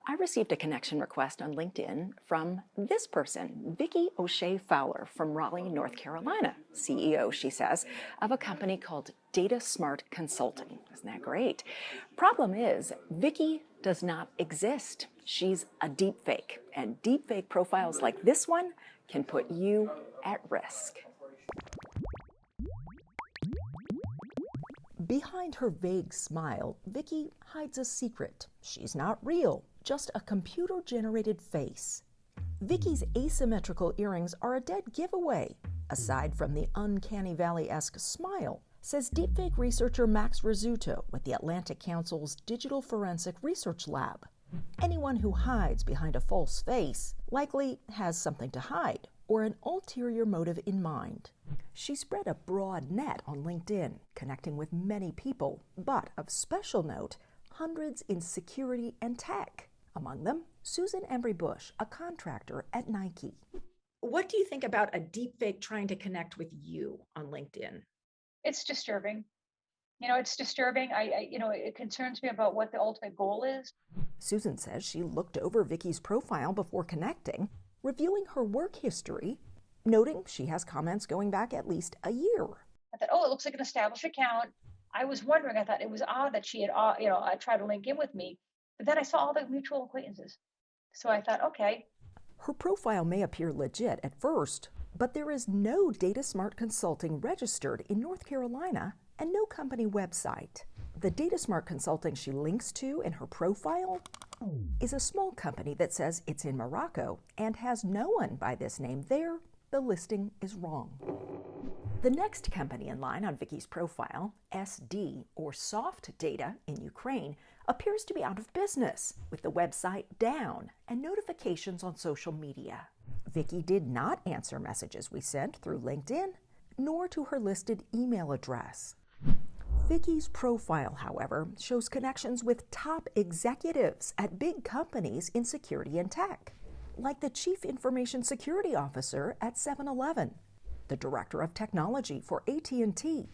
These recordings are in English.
I received a connection request on LinkedIn from this person, Vickie O'Shea Fowler from Raleigh, North Carolina, CEO, she says, of a company called Data Smart Consulting. Isn't that great? Problem is, Vickie does not exist. She's a deepfake, and deepfake profiles like this one can put you at risk. Behind her vague smile, Vickie hides a secret. She's not real, just a computer-generated face. Vickie's asymmetrical earrings are a dead giveaway, aside from the uncanny valley-esque smile, says deepfake researcher Max Rizzuto with the Atlantic Council's Digital Forensic Research Lab. Anyone who hides behind a false face likely has something to hide or an ulterior motive in mind. She spread a broad net on LinkedIn, connecting with many people, but of special note, hundreds in security and tech. Among them, Susan Embry-Bush, a contractor at Nike. What do you think about a deepfake trying to connect with you on LinkedIn? It's disturbing. It's disturbing. It concerns me about what the ultimate goal is. Susan says she looked over Vickie's profile before connecting, reviewing her work history, noting she has comments going back at least a year. I thought, it looks like an established account. I was wondering, I thought it was odd that she had, tried to link in with me, but then I saw all the mutual acquaintances. So I thought, okay. Her profile may appear legit at first, but there is no Data Smart Consulting registered in North Carolina and no company website. The Data Smart Consulting she links to in her profile is a small company that says it's in Morocco and has no one by this name there. The listing is wrong. The next company in line on Vickie's profile, SD or SOFTDATA in Ukraine, appears to be out of business, with the website down and notifications on social media. Vickie did not answer messages we sent through LinkedIn, nor to her listed email address. Vickie's profile, however, shows connections with top executives at big companies in security and tech, like the Chief Information Security Officer at 7-Eleven, the Director of Technology for AT&T,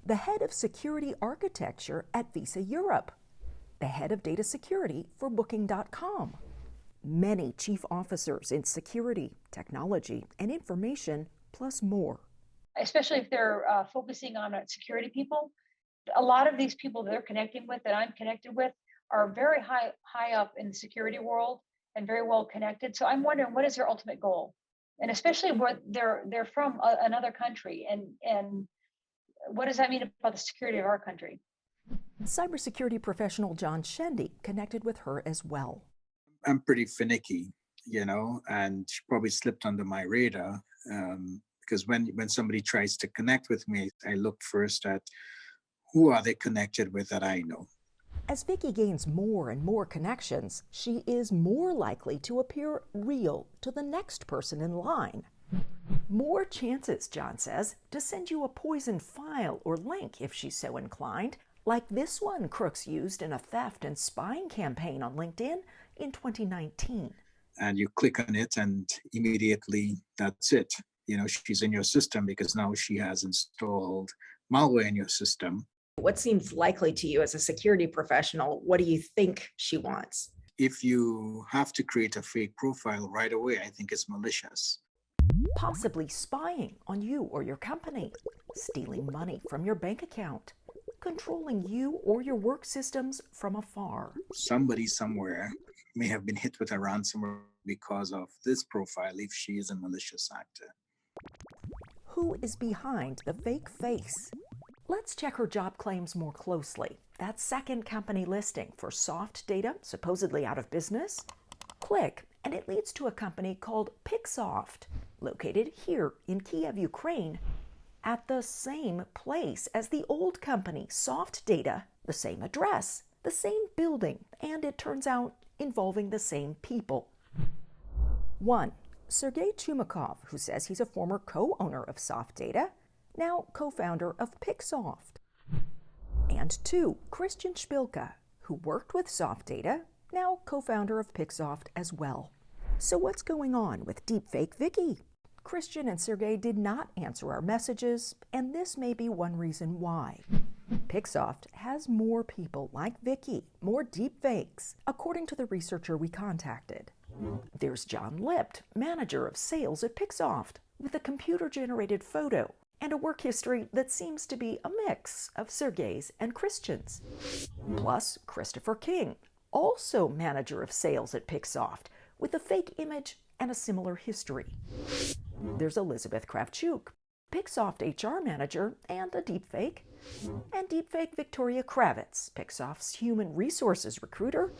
the Head of Security Architecture at Visa Europe, the Head of Data Security for Booking.com, many chief officers in security, technology, and information, plus more. Especially if they're focusing on security people. A lot of these people they're connecting with, that I'm connected with, are very high up in the security world and very well connected. So I'm wondering, what is their ultimate goal? And especially where they're from another country, and what does that mean about the security of our country? Cybersecurity professional John Shendy connected with her as well. I'm pretty finicky, and she probably slipped under my radar because when somebody tries to connect with me, I look first at who are they connected with that I know. As Vickie gains more and more connections, she is more likely to appear real to the next person in line. More chances, John says, to send you a poisoned file or link if she's so inclined, like this one crooks used in a theft and spying campaign on LinkedIn in 2019. And you click on it and immediately that's it. She's in your system because now she has installed malware in your system. What seems likely to you as a security professional? What do you think she wants? If you have to create a fake profile right away, I think it's malicious. Possibly spying on you or your company, stealing money from your bank account, controlling you or your work systems from afar. Somebody somewhere may have been hit with a ransomware because of this profile if she is a malicious actor. Who is behind the fake face? Let's check her job claims more closely. That second company listing for SOFTDATA, supposedly out of business. Click, and it leads to a company called PIXOFT, located here in Kiev, Ukraine, at the same place as the old company, SOFTDATA, the same address, the same building, and it turns out involving the same people. 1. SERGEY CHUMAKOV, who says he's a former co-owner of SOFTDATA, now co-founder of PIXOFT. And 2. Christian Spilka, who worked with SOFTDATA, now co-founder of PIXOFT as well. So what's going on with deepfake Vickie? Christian and Sergey did not answer our messages, and this may be one reason why. PIXOFT has more people like Vickie, more deepfakes, according to the researcher we contacted. There's John Lipt, manager of sales at PIXOFT, with a computer-generated photo and a work history that seems to be a mix of SERGEYs and Christians. Plus Christopher King, also manager of sales at PIXOFT, with a fake image and a similar history. There's Elizabeth Kravchuk, PIXOFT HR manager and a deepfake, and deepfake Victoria Kravitz, PIXOFT's human resources recruiter,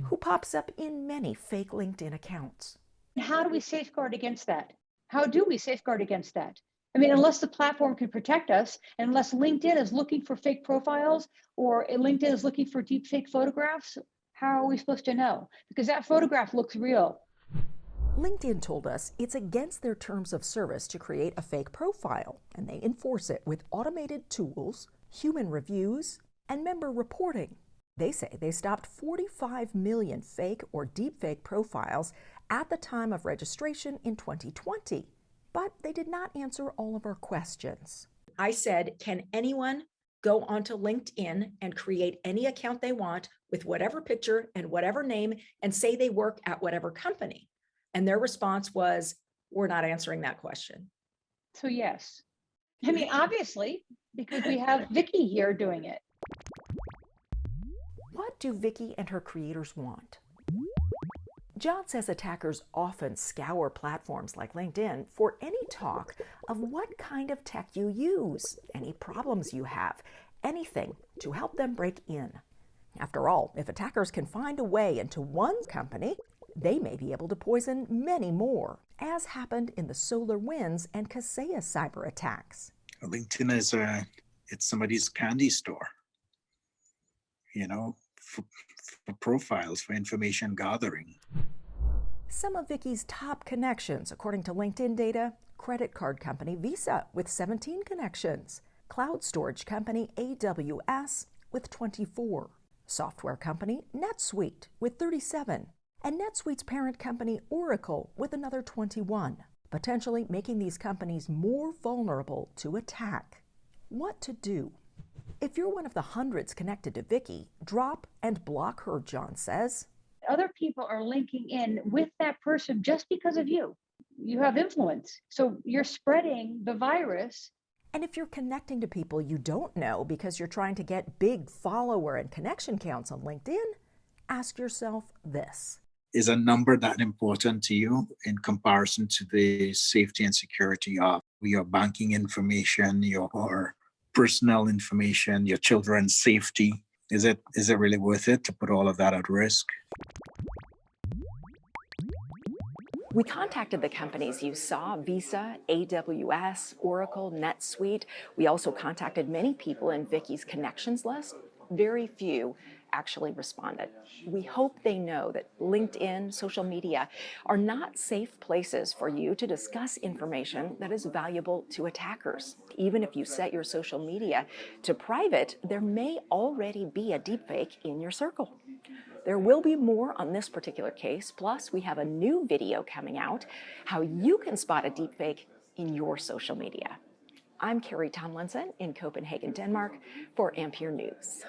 who pops up in many fake LinkedIn accounts. How do we safeguard against that? How do we safeguard against that? I mean, unless the platform can protect us, and unless LinkedIn is looking for fake profiles or LinkedIn is looking for deepfake photographs, how are we supposed to know? Because that photograph looks real. LinkedIn told us it's against their terms of service to create a fake profile, and they enforce it with automated tools, human reviews, and member reporting. They say they stopped 45 million fake or deepfake profiles at the time of registration in 2020, but they did not answer all of our questions. I said, can anyone go onto LinkedIn and create any account they want with whatever picture and whatever name and say they work at whatever company? And their response was, we're not answering that question. So yes. I mean, obviously, because we have Vickie here doing it. What do Vickie and her creators want? John says attackers often scour platforms like LinkedIn for any talk of what kind of tech you use, any problems you have, anything to help them break in. After all, if attackers can find a way into one company, they may be able to poison many more, as happened in the SolarWinds and Kaseya cyber attacks. LinkedIn is it's somebody's candy store, you know, for profiles, for information gathering. Some of Vickie's top connections, according to LinkedIn data: credit card company Visa with 17 connections, cloud storage company AWS with 24, software company NetSuite with 37, and NetSuite's parent company Oracle with another 21, potentially making these companies more vulnerable to attack. What to do? If you're one of the hundreds connected to Vickie, drop and block her, John says. Other people are linking in with that person just because of you. You have influence. So you're spreading the virus. And if you're connecting to people you don't know because you're trying to get big follower and connection counts on LinkedIn, ask yourself this. Is a number that important to you in comparison to the safety and security of your banking information, your personal information, your children's safety? Is it really worth it to put all of that at risk? We contacted the companies you saw: Visa, AWS, Oracle, NetSuite. We also contacted many people in Vickie's connections list. Very few actually responded. We hope they know that LinkedIn, social media are not safe places for you to discuss information that is valuable to attackers. Even if you set your social media to private, there may already be a deepfake in your circle. There will be more on this particular case. Plus, we have a new video coming out, how you can spot a deepfake in your social media. I'm Carrie Tomlinson in Copenhagen, Denmark for Ampere News.